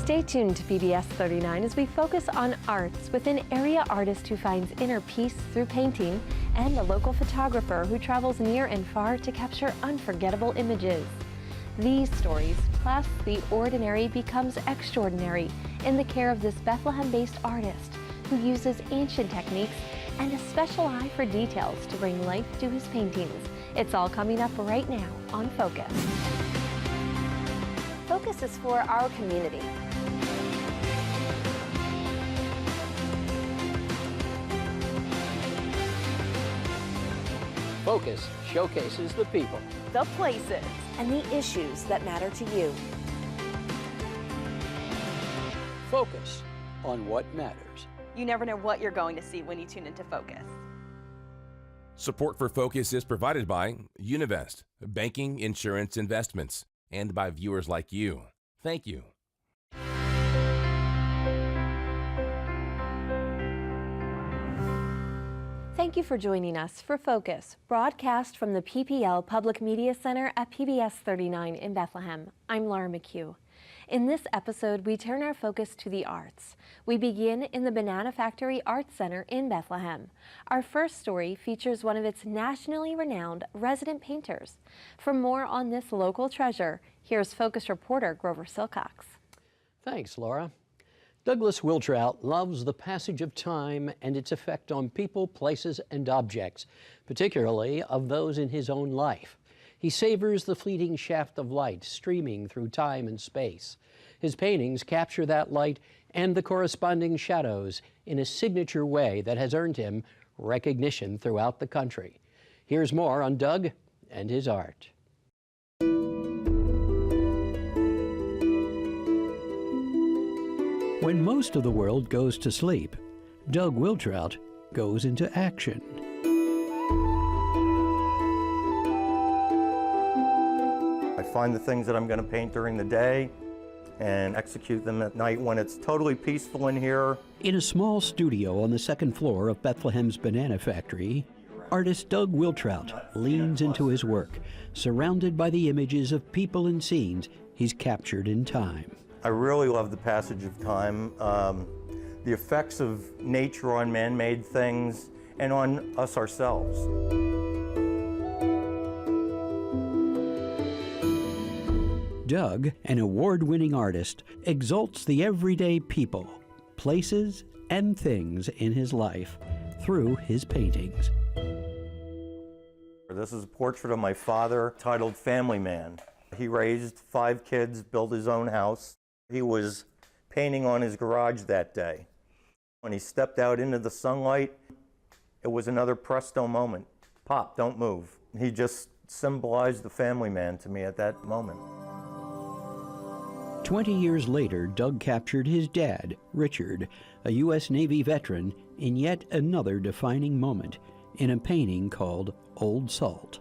Stay tuned to PBS 39 as we focus on arts with an area artist who finds inner peace through painting and a local photographer who travels near and far to capture unforgettable images. These stories, plus the ordinary becomes extraordinary in the care of this Bethlehem-based artist who uses ancient techniques and a special eye for details to bring life to his paintings. It's all coming up right now on Focus. Focus is for our community. Focus showcases the people, The places and the issues that matter to you. Focus on what matters. You never know what you're going to see when you tune into Focus. Support for Focus is provided by Univest, banking, insurance, investments, and by viewers like you. Thank you. Thank you for joining us for Focus, broadcast from the PPL Public Media Center at PBS 39 in Bethlehem. I'm Laura McHugh. In this episode, we turn our focus to the arts. We begin in the Banana Factory Arts Center in Bethlehem. Our first story features one of its nationally renowned resident painters. For more on this local treasure, here's Focus reporter Grover Silcox. Thanks, Laura. Douglas Wiltrout loves the passage of time and its effect on people, places, and objects, particularly of those in his own life. He savors the fleeting shaft of light streaming through time and space. His paintings capture that light and the corresponding shadows in a signature way that has earned him recognition throughout the country. Here's more on Doug and his art. When most of the world goes to sleep, Doug Wiltrout goes into action. I find the things that I'm going to paint during the day and execute them at night when it's totally peaceful in here. In a small studio on the second floor of Bethlehem's Banana Factory, artist Doug Wiltrout leans into his work, surrounded by the images of people and scenes he's captured in time. I really love the passage of time, the effects of nature on man-made things and on us ourselves. Doug, an award-winning artist, exalts the everyday people, places, and things in his life through his paintings. This is a portrait of my father titled Family Man. He raised 5 kids, built his own house. He was painting on his garage that day. When he stepped out into the sunlight, it was another presto moment. Pop, don't move. He just symbolized the family man to me at that moment. 20 years later, Doug captured his dad, Richard, a U.S. Navy veteran, in yet another defining moment in a painting called Old Salt.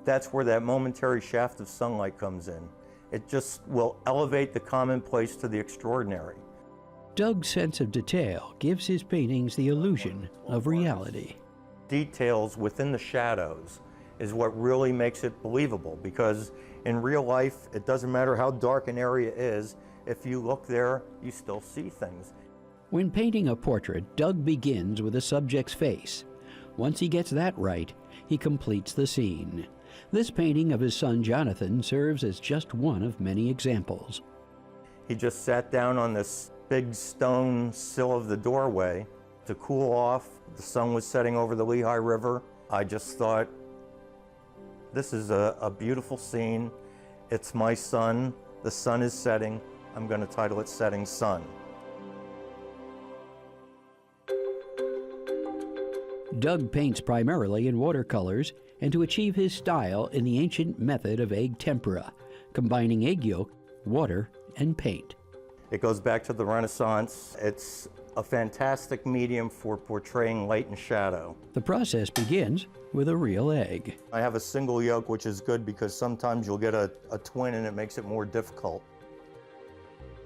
That's where that momentary shaft of sunlight comes in. It just will elevate the commonplace to the extraordinary. Doug's sense of detail gives his paintings the illusion of reality. Details within the shadows is what really makes it believable, because in real life, it doesn't matter how dark an area is, if you look there, you still see things. When painting a portrait, Doug begins with a subject's face. Once he gets that right, he completes the scene. This painting of his son Jonathan serves as just one of many examples. He just sat down on this big stone sill of the doorway to cool off. The sun was setting over the Lehigh River. I just thought, this is a beautiful scene. It's my son. The sun is setting. I'm going to title it Setting Sun. Doug paints primarily in watercolors and to achieve his style in the ancient method of egg tempera, combining egg yolk, water, and paint. It goes back to the Renaissance. It's a fantastic medium for portraying light and shadow. The process begins with a real egg. I have a single yolk, which is good because sometimes you'll get a twin and it makes it more difficult.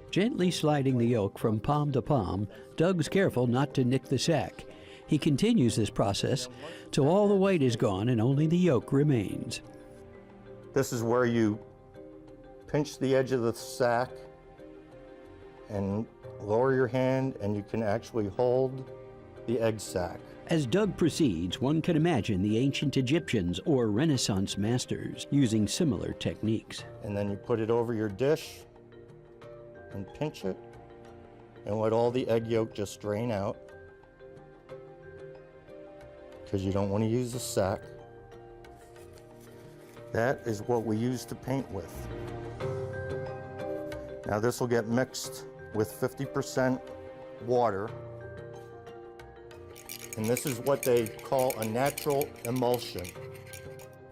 Gently sliding the yolk from palm to palm, Doug's careful not to nick the sack. He continues this process till all the white is gone and only the yolk remains. This is where you pinch the edge of the sack and lower your hand and you can actually hold the egg sac. As Doug proceeds, one can imagine the ancient Egyptians or Renaissance masters using similar techniques. And then you put it over your dish and pinch it and let all the egg yolk just drain out, because you don't want to use the sac. That is what we use to paint with. Now this will get mixed with 50% water. And this is what they call a natural emulsion.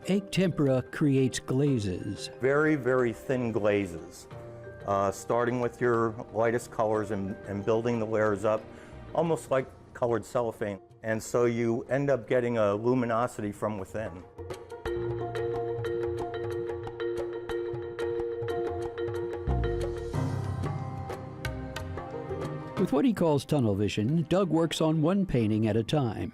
Egg tempera creates glazes. Very, very thin glazes, starting with your lightest colors and building the layers up, almost like colored cellophane. And so you end up getting a luminosity from within. With what he calls tunnel vision, Doug works on one painting at a time.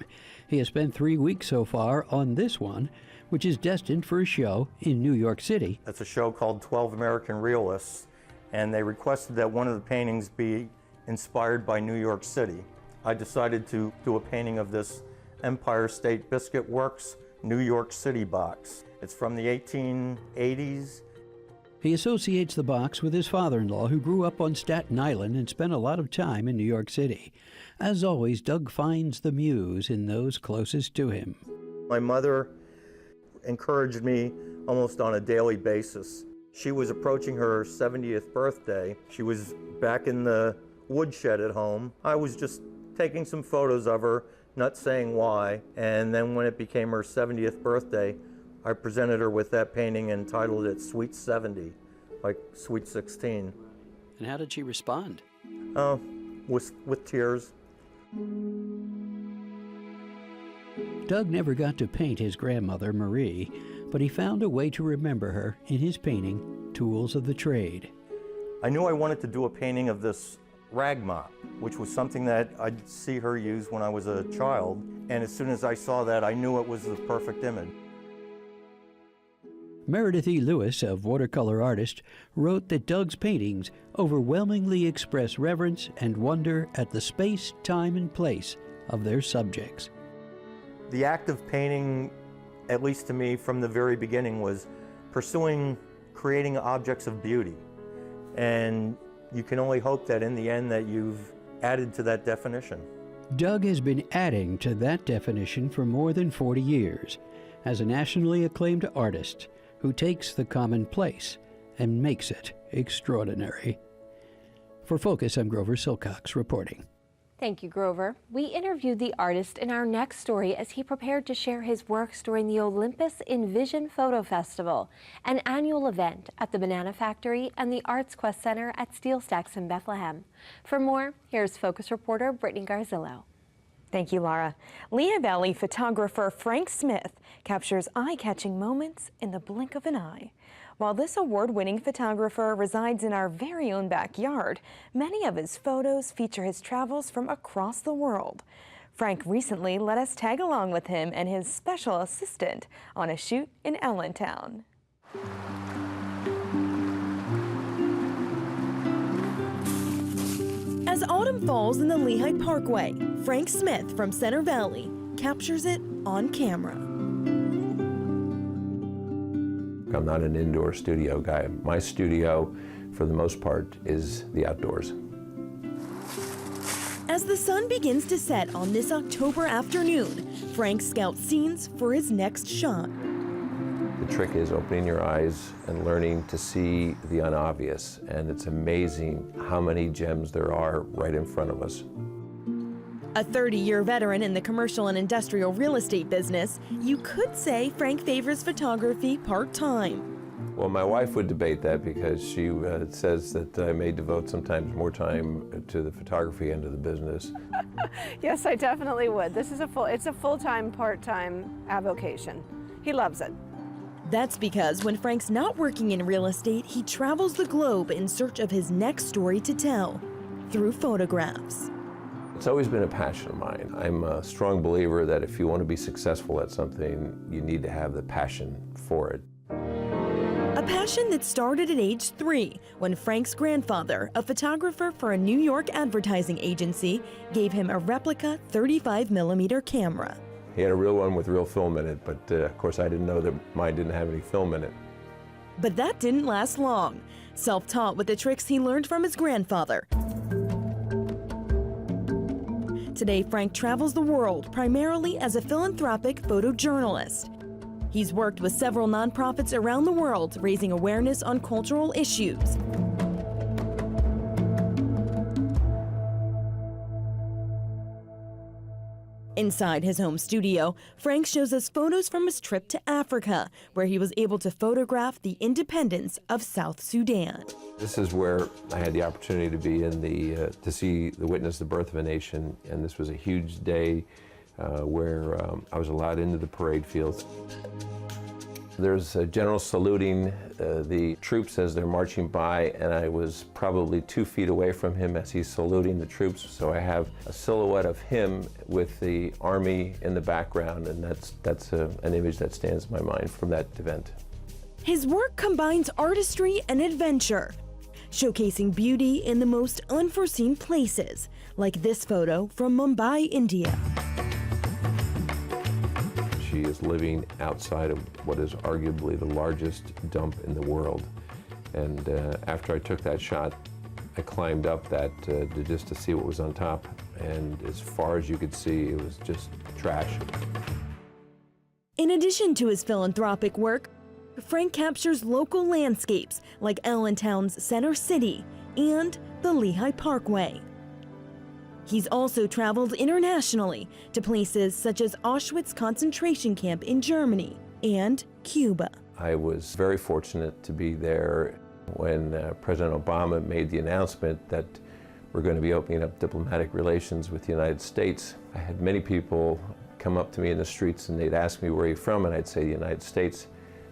He has spent 3 weeks so far on this one, which is destined for a show in New York City. It's a show called 12 American Realists, and they requested that one of the paintings be inspired by New York City. I decided to do a painting of this Empire State Biscuit Works New York City box. It's from the 1880s. He associates the box with his father-in-law, who grew up on Staten Island and spent a lot of time in New York City. As always, Doug finds the muse in those closest to him. My mother encouraged me almost on a daily basis. She was approaching her 70th birthday. She was back in the woodshed at home. I was just taking some photos of her, not saying why. And then when it became her 70th birthday, I presented her with that painting and titled it Sweet 70, like Sweet 16. And how did she respond? With tears. Doug never got to paint his grandmother, Marie, but he found a way to remember her in his painting, Tools of the Trade. I knew I wanted to do a painting of this rag mop, which was something that I'd see her use when I was a child. And as soon as I saw that, I knew it was the perfect image. Meredith E. Lewis, a watercolor artist, wrote that Doug's paintings overwhelmingly express reverence and wonder at the space, time, and place of their subjects. The act of painting, at least to me from the very beginning, was pursuing creating objects of beauty. And you can only hope that in the end that you've added to that definition. Doug has been adding to that definition for more than 40 years as a nationally acclaimed artist who takes the commonplace and makes it extraordinary. For Focus, I'm Grover Silcox reporting. Thank you, Grover. We interviewed the artist in our next story as he prepared to share his works during the Olympus Envision Photo Festival, an annual event at the Banana Factory and the Arts Quest Center at Steel Stacks in Bethlehem. For more, here's Focus reporter Brittany Garzillo. Thank you, Laura. Lehigh Valley photographer Frank Smith captures eye-catching moments in the blink of an eye. While this award-winning photographer resides in our very own backyard, many of his photos feature his travels from across the world. Frank recently let us tag along with him and his special assistant on a shoot in Allentown. As autumn falls in the Lehigh Parkway, Frank Smith from Center Valley captures it on camera. I'm not an indoor studio guy. My studio, for the most part, is the outdoors. As the sun begins to set on this October afternoon, Frank scouts scenes for his next shot. The trick is opening your eyes and learning to see the unobvious, and it's amazing how many gems there are right in front of us. A 30-year veteran in the commercial and industrial real estate business, you could say Frank favors photography part-time. Well, my wife would debate that because she says that I may devote sometimes more time to the photography end of the business. Yes, I definitely would. This is it's a full-time, part-time avocation. He loves it. That's because when Frank's not working in real estate, he travels the globe in search of his next story to tell through photographs. It's always been a passion of mine. I'm a strong believer that if you want to be successful at something, you need to have the passion for it. A A passion that started at age 3 when Frank's grandfather, a photographer for a New York advertising agency, gave him a replica 35mm camera. He had a real one with real film in it, but of course I didn't know that mine didn't have any film in it. But that didn't last long. Self-taught with the tricks he learned from his grandfather. Today, Frank travels the world primarily as a philanthropic photojournalist. He's worked with several nonprofits around the world, raising awareness on cultural issues. Inside his home studio, Frank shows us photos from his trip to Africa, where he was able to photograph the independence of South Sudan. This is where I had the opportunity to be to witness the birth of a nation, and this was a huge day where I was allowed into the parade fields. There's a general saluting the troops as they're marching by, and I was probably 2 feet away from him as he's saluting the troops, so I have a silhouette of him with the army in the background, and that's an image that stands in my mind from that event. His work combines artistry and adventure, showcasing beauty in the most unforeseen places, like this photo from Mumbai, India. She is living outside of what is arguably the largest dump in the world. And after I took that shot, I climbed up that just to see what was on top. And as far as you could see, it was just trash. In addition to his philanthropic work, Frank captures local landscapes like Allentown's Center City and the Lehigh Parkway. He's also traveled internationally to places such as Auschwitz concentration camp in Germany and Cuba. I was very fortunate to be there when President Obama made the announcement that we're going to be opening up diplomatic relations with the United States. I had many people come up to me in the streets and they'd ask me, where are you from? And I'd say the United States.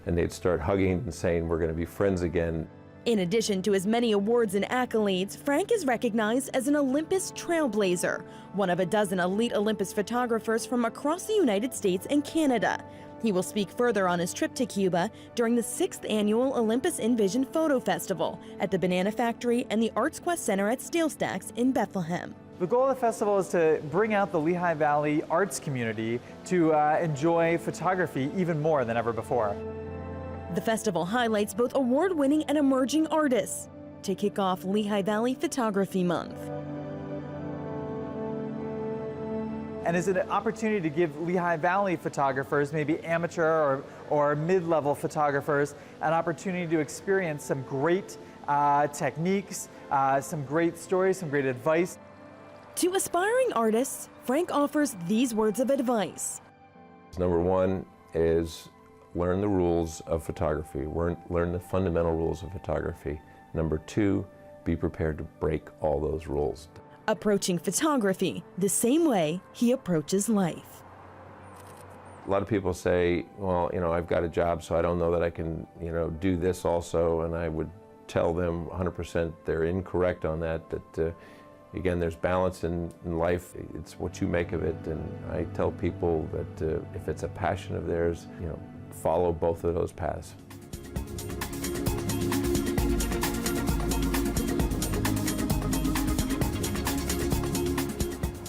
And they'd start hugging and saying, we're going to be friends again. In addition to his many awards and accolades, Frank is recognized as an Olympus trailblazer, one of a dozen elite Olympus photographers from across the United States and Canada. He will speak further on his trip to Cuba during the 6th annual Olympus Envision Photo Festival at the Banana Factory and the Arts Quest Center at Steel Stacks in Bethlehem. The goal of the festival is to bring out the Lehigh Valley arts community to enjoy photography even more than ever before. The festival highlights both award-winning and emerging artists to kick off Lehigh Valley Photography Month. And is an opportunity to give Lehigh Valley photographers, maybe amateur or mid-level photographers, an opportunity to experience some great techniques, some great stories, some great advice. To aspiring artists, Frank offers these words of advice. Number one is learn the rules of photography, learn the fundamental rules of photography. Number two, be prepared to break all those rules. Approaching photography the same way he approaches life. A lot of people say, well, I've got a job, so I don't know that I can, do this also, and I would tell them 100% they're incorrect on that, again, there's balance in life. It's what you make of it, and I tell people that if it's a passion of theirs, follow both of those paths.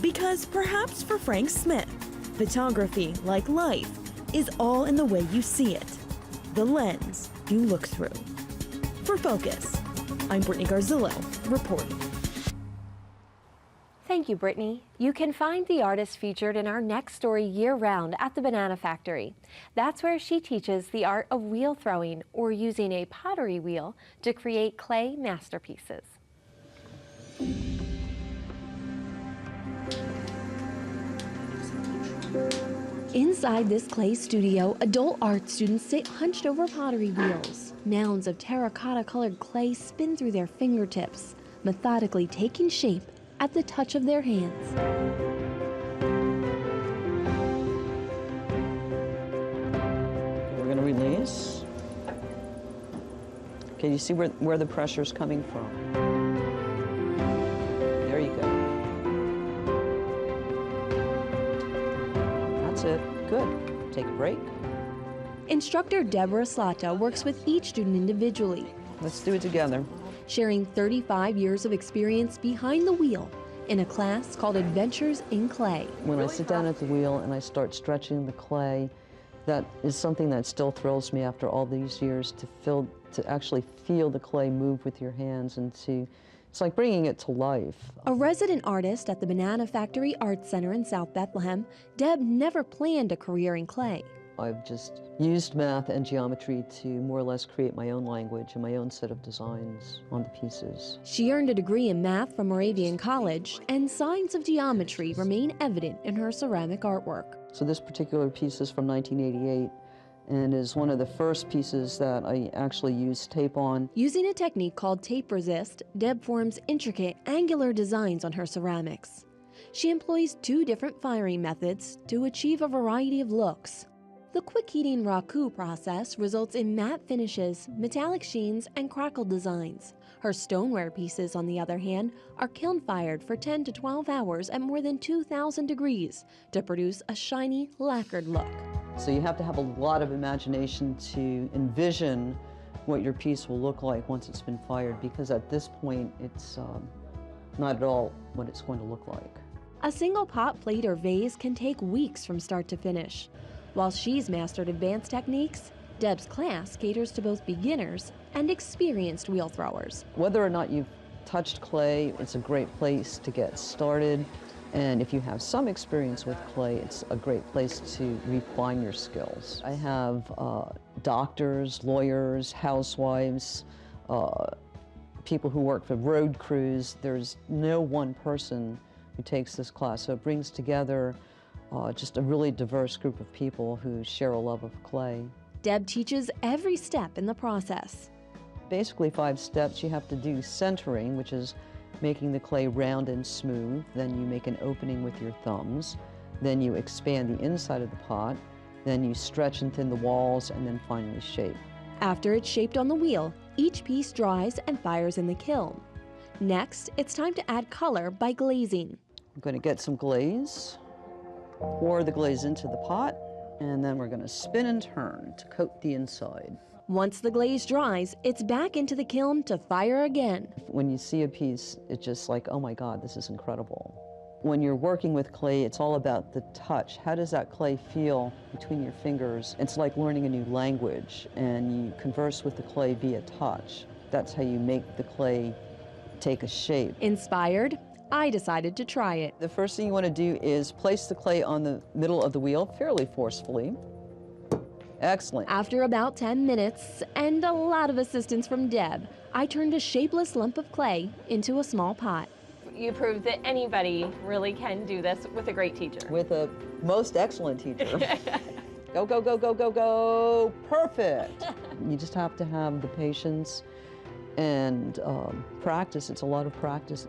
Because perhaps for Frank Smith, photography, like life, is all in the way you see it, the lens you look through. For Focus, I'm Brittany Garzillo, reporting. Thank you, Brittany. You can find the artist featured in our next story year-round at the Banana Factory. That's where she teaches the art of wheel throwing, or using a pottery wheel to create clay masterpieces. Inside this clay studio, adult art students sit hunched over pottery wheels. Mounds of terracotta-colored clay spin through their fingertips, methodically taking shape at the touch of their hands. We're going to release. Okay, you see where the pressure is coming from. There you go. That's it. Good. Take a break. In Instructor Deborah Slata works with each student individually, Let's do it together. sharing 35 years of experience behind the wheel in a class called Adventures in Clay. When I sit down at the wheel and I start stretching the clay, that is something that still thrills me after all these years, to actually feel the clay move with your hands, and it's like bringing it to life. A resident artist at the Banana Factory Arts Center in South Bethlehem, Deb never planned a career in clay. I've just used math and geometry to more or less create my own language and my own set of designs on the pieces. She earned a degree in math from Moravian College, and signs of geometry remain evident in her ceramic artwork. So this particular piece is from 1988 and is one of the first pieces that I actually used tape on. Using a technique called tape resist, Deb forms intricate, angular designs on her ceramics. She employs 2 different firing methods to achieve a variety of looks. The quick heating raku process results in matte finishes, metallic sheens, and crackle designs. Her stoneware pieces, on the other hand, are kiln fired for 10 to 12 hours at more than 2,000 degrees to produce a shiny, lacquered look. So you have to have a lot of imagination to envision what your piece will look like once it's been fired, because at this point it's not at all what it's going to look like. A single pot, plate, or vase can take weeks from start to finish. While she's mastered advanced techniques, Deb's class caters to both beginners and experienced wheel throwers. Whether or not you've touched clay, it's a great place to get started. And if you have some experience with clay, it's a great place to refine your skills. I have doctors, lawyers, housewives, people who work for road crews. There's no one person who takes this class, so it brings together just a really diverse group of people who share a love of clay. Deb teaches every step in the process. Basically 5 steps. You have to do centering, which is making the clay round and smooth. Then you make an opening with your thumbs. Then you expand the inside of the pot. Then you stretch and thin the walls, and then finally shape. After it's shaped on the wheel, each piece dries and fires in the kiln. Next, it's time to add color by glazing. I'm going to get some glaze, pour the glaze into the pot, and then we're going to spin and turn to coat the inside. Once the glaze dries, it's back into the kiln to fire again. When you see a piece, it's just like, oh my God, this is incredible. When you're working with clay, it's all about the touch. How does that clay feel between your fingers? It's like learning a new language, and you converse with the clay via touch. That's how you make the clay take a shape. Inspired, I decided to try it. The first thing you want to do is place the clay on the middle of the wheel fairly forcefully. Excellent. After about 10 minutes and a lot of assistance from Deb, I turned a shapeless lump of clay into a small pot. You proved that anybody really can do this with a great teacher. With a most excellent teacher. Go, go, go, go, go, go. Perfect. You just have to have the patience and practice. It's a lot of practice.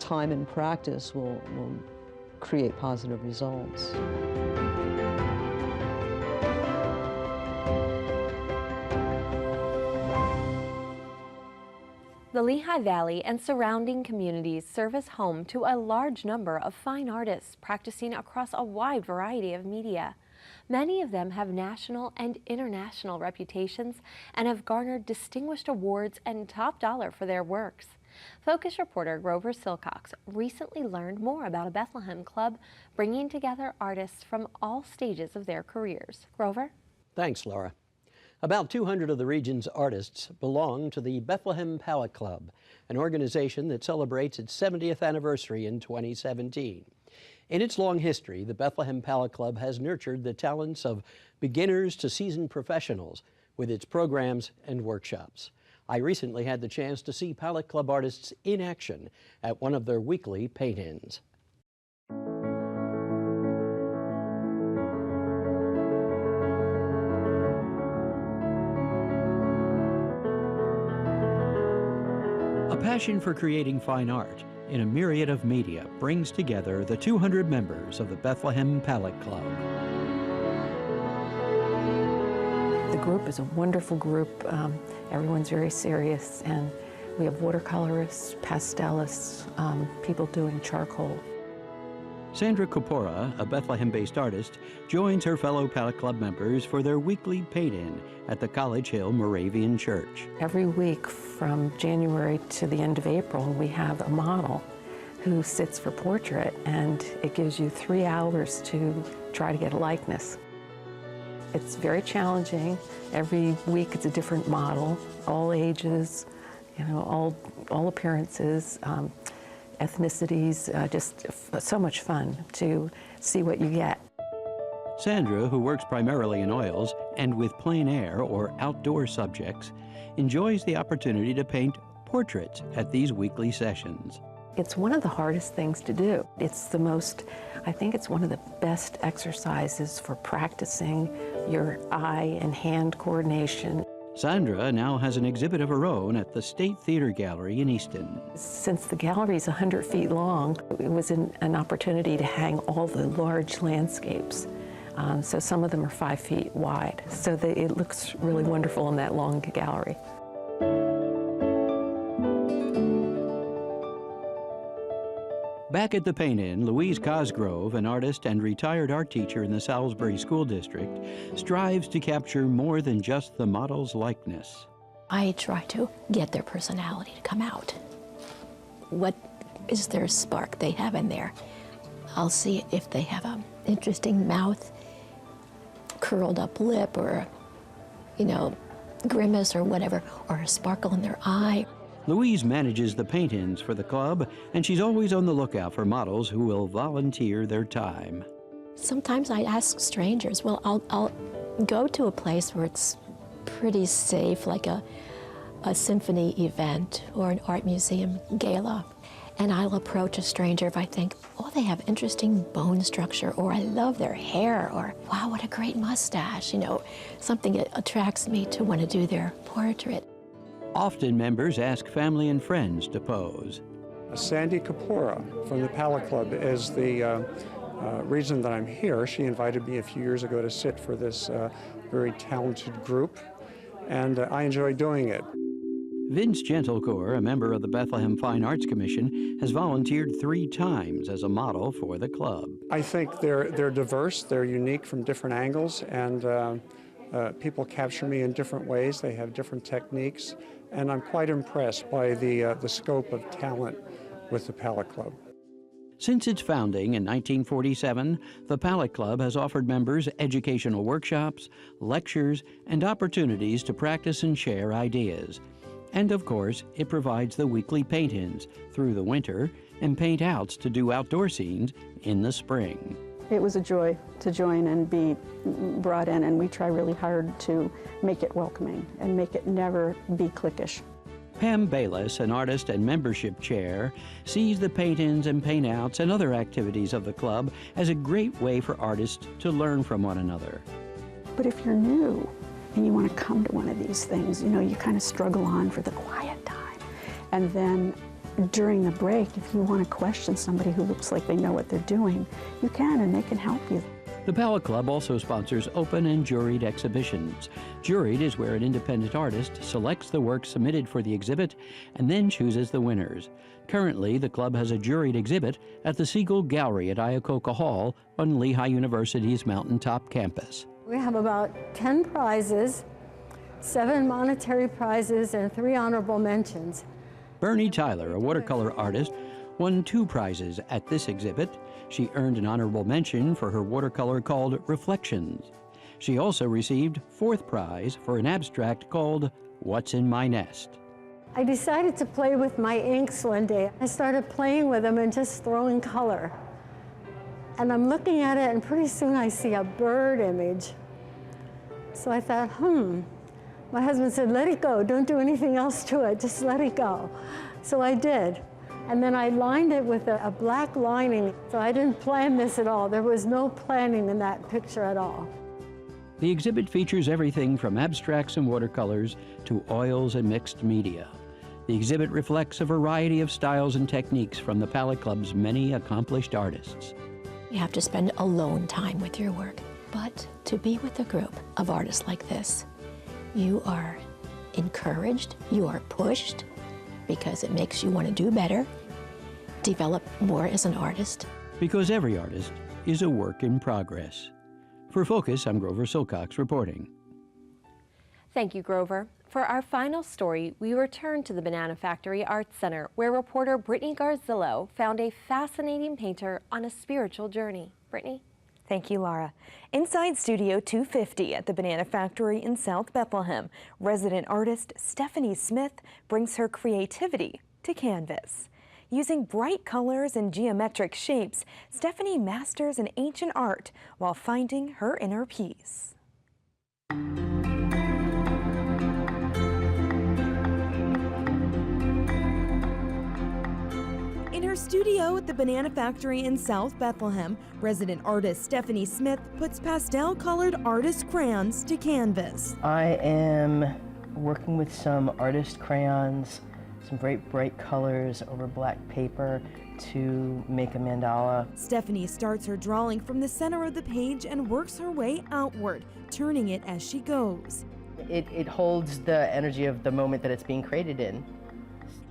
Time and practice will create positive results. The Lehigh Valley and surrounding communities serve as home to a large number of fine artists practicing across a wide variety of media. Many of them have national and international reputations and have garnered distinguished awards and top dollar for their works. Focus reporter Grover Silcox recently learned more about a Bethlehem club bringing together artists from all stages of their careers. Grover? Thanks, Laura. About 200 of the region's artists belong to the Bethlehem Palette Club, an organization that celebrates its 70th anniversary in 2017. In its long history, the Bethlehem Palette Club has nurtured the talents of beginners to seasoned professionals with its programs and workshops. I recently had the chance to see Palette Club artists in action at one of their weekly paint-ins. A passion for creating fine art in a myriad of media brings together the 200 members of the Bethlehem Palette Club. The group is a wonderful group. Everyone's very serious, and we have watercolorists, pastelists, people doing charcoal. Sandra Kapora, a Bethlehem-based artist, joins her fellow Palette Club members for their weekly paint-in at the College Hill Moravian Church. Every week from January to the end of April, we have a model who sits for portrait, and it gives you 3 hours to try to get a likeness. It's very challenging. Every week it's a different model, all ages, you know, all appearances, ethnicities, just so much fun to see what you get. Sandra, who works primarily in oils and with plein air or outdoor subjects, enjoys the opportunity to paint portraits at these weekly sessions. It's one of the hardest things to do. I think it's one of the best exercises for practicing your eye and hand coordination. Sandra now has an exhibit of her own at the State Theater Gallery in Easton. Since the gallery is 100 feet long, it was an opportunity to hang all the large landscapes. So some of them are 5 feet wide. So it looks really wonderful in that long gallery. Back at the paint-in, Louise Cosgrove, an artist and retired art teacher in the Salisbury School District, strives to capture more than just the model's likeness. I try to get their personality to come out. What is their spark they have in there? I'll see if they have an interesting mouth, curled up lip, or, you know, grimace or whatever, or a sparkle in their eye. Louise manages the paint-ins for the club, and she's always on the lookout for models who will volunteer their time. Sometimes I ask strangers, well, I'll go to a place where it's pretty safe, like a symphony event or an art museum gala, and I'll approach a stranger if I think, oh, they have interesting bone structure, or I love their hair, or wow, what a great mustache, you know, something that attracts me to want to do their portrait. Often members ask family and friends to pose. Sandy Kapora from the Palette Club is the reason that I'm here. She invited me a few years ago to sit for this very talented group, and I enjoy doing it. Vince Gentlecore, a member of the Bethlehem Fine Arts Commission, has volunteered 3 times as a model for the club. I think they're diverse, they're unique from different angles, and people capture me in different ways. They have different techniques, and I'm quite impressed by the scope of talent with the Palette Club. Since its founding in 1947, the Palette Club has offered members educational workshops, lectures, and opportunities to practice and share ideas. And of course, it provides the weekly paint-ins through the winter and paint-outs to do outdoor scenes in the spring. It was a joy to join and be brought in, and we try really hard to make it welcoming and make it never be cliquish. Pam Bayless, an artist and membership chair, sees the paint-ins and paint-outs and other activities of the club as a great way for artists to learn from one another. But if you're new and you want to come to one of these things, you know, you kind of struggle on for the quiet time. And then during the break, if you want to question somebody who looks like they know what they're doing, you can, and they can help you. The Palette Club also sponsors open and juried exhibitions. Juried is where an independent artist selects the work submitted for the exhibit and then chooses the winners. Currently, the club has a juried exhibit at the Siegel Gallery at Iacocca Hall on Lehigh University's Mountaintop campus. We have about 10 prizes, 7 monetary prizes, and 3 honorable mentions. Bernie Tyler, a watercolor artist, won 2 prizes at this exhibit. She earned an honorable mention for her watercolor called Reflections. She also received 4th prize for an abstract called What's in My Nest. I decided to play with my inks one day. I started playing with them and just throwing color. And I'm looking at it, and pretty soon I see a bird image. So I thought, My husband said, let it go. Don't do anything else to it. Just let it go. So I did. And then I lined it with a black lining. So I didn't plan this at all. There was no planning in that picture at all. The exhibit features everything from abstracts and watercolors to oils and mixed media. The exhibit reflects a variety of styles and techniques from the Palette Club's many accomplished artists. You have to spend alone time with your work, but to be with a group of artists like this, you are encouraged, you are pushed, because it makes you want to do better, develop more as an artist. because every artist is a work in progress. For Focus, I'm Grover Silcox reporting. Thank you, Grover. For our final story, we return to the Banana Factory Arts Center, where reporter Brittany Garzillo found a fascinating painter on a spiritual journey. Brittany? Thank you, Laura. Inside Studio 250 at the Banana Factory in South Bethlehem, resident artist Stephanie Smith brings her creativity to canvas. Using bright colors and geometric shapes, Stephanie masters an ancient art while finding her inner peace. In her studio at the Banana Factory in South Bethlehem, resident artist Stephanie Smith puts pastel-colored artist crayons to canvas. I am working with some artist crayons, some bright colors over black paper to make a mandala. Stephanie starts her drawing from the center of the page and works her way outward, turning it as she goes. It holds the energy of the moment that it's being created in.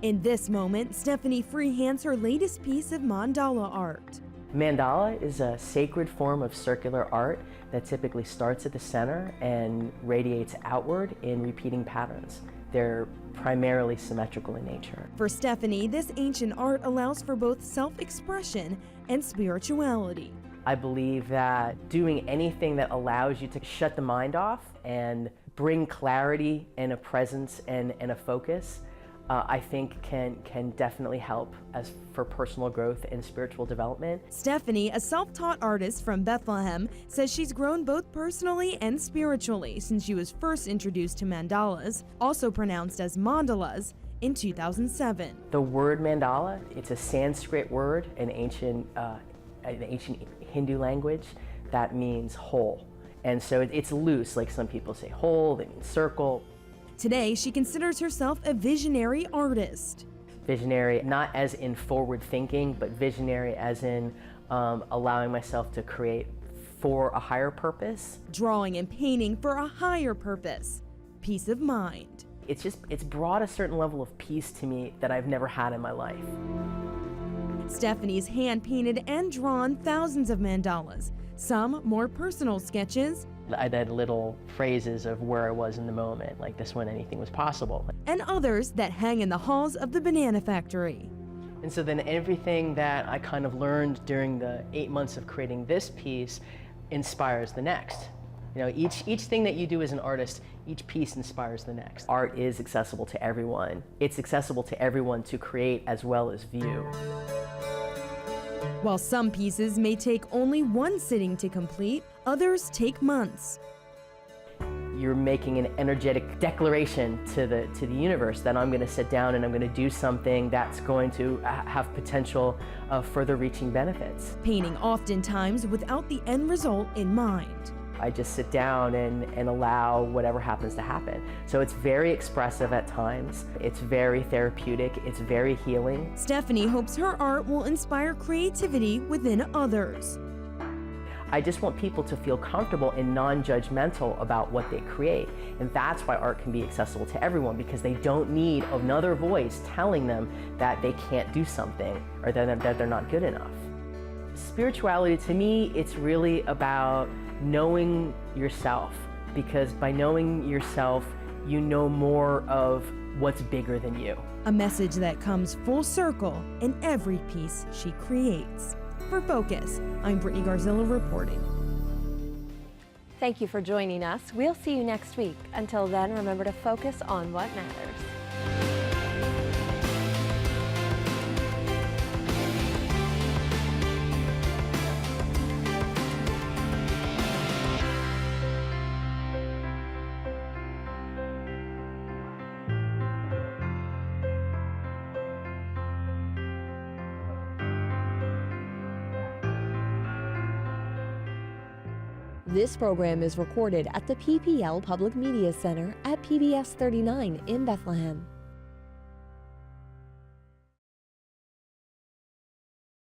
In this moment, Stephanie freehands her latest piece of mandala art. Mandala is a sacred form of circular art that typically starts at the center and radiates outward in repeating patterns. They're primarily symmetrical in nature. For Stephanie, this ancient art allows for both self-expression and spirituality. I believe that doing anything that allows you to shut the mind off and bring clarity and a presence and a focus, I think can definitely help as for personal growth and spiritual development. Stephanie, a self-taught artist from Bethlehem, says she's grown both personally and spiritually since she was first introduced to mandalas, also pronounced as mandalas, in 2007. The word mandala, it's a Sanskrit word, an ancient Hindu language that means whole. And so it's loose, like some people say whole, they mean circle. Today, she considers herself a visionary artist. Visionary, not as in forward thinking, but visionary as in allowing myself to create for a higher purpose. Drawing and painting for a higher purpose, peace of mind. It's brought a certain level of peace to me that I've never had in my life. Stephanie's hand-painted and drawn thousands of mandalas, some more personal sketches, I had little phrases of where I was in the moment, like this when anything was possible. and others that hang in the halls of the Banana Factory. And so then everything that I kind of learned during the 8 months of creating this piece inspires the next. You know, each thing that you do as an artist, each piece inspires the next. Art is accessible to everyone. It's accessible to everyone to create as well as view. While some pieces may take only one sitting to complete, others take months. You're making an energetic declaration to the universe that I'm going to sit down and I'm going to do something that's going to have potential of further reaching benefits. Painting oftentimes without the end result in mind. I just sit down and allow whatever happens to happen. So it's very expressive at times. It's very therapeutic. It's very healing. Stephanie hopes her art will inspire creativity within others. I just want people to feel comfortable and non-judgmental about what they create. And that's why art can be accessible to everyone, because they don't need another voice telling them that they can't do something or that they're not good enough. Spirituality, to me, it's really about knowing yourself, because by knowing yourself, you know more of what's bigger than you. A message that comes full circle in every piece she creates. For Focus, I'm Brittany Garzillo reporting. Thank you for joining us. We'll see you next week. Until then, remember to focus on what matters. This program is recorded at the PPL Public Media Center at PBS 39 in Bethlehem.